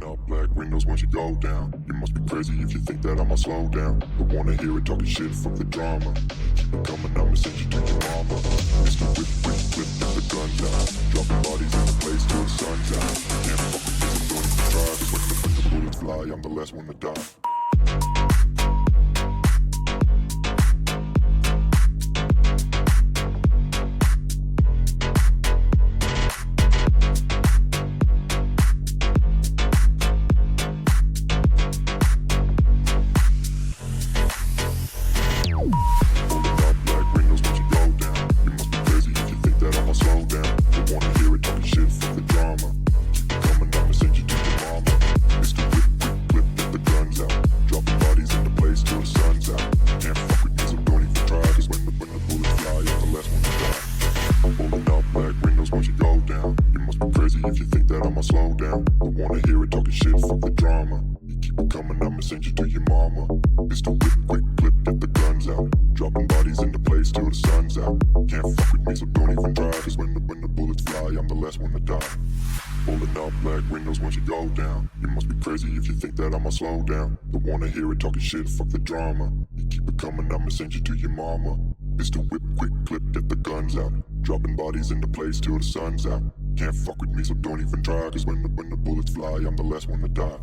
up black windows once you go down. You must be crazy if you think that I'ma slow down. Don't wanna hear it talking shit, fuck the drama. Keep it coming, I'ma send you to your mama. Mr. Whip, whip, whip, get the guns out. Dropping bodies in the place till the sun's out. Can't fuck with this, I'm doing it for try. Cause when the bullets fly, I'm the last one to die. Slow down, don't wanna hear it talking shit, fuck the drama. You keep it coming, I'ma send you to your mama. Mr. Whip, quick clip, get the guns out. Dropping bodies into place till the sun's out. Can't fuck with me, so don't even try. Cause when the bullets fly, I'm the last one to die.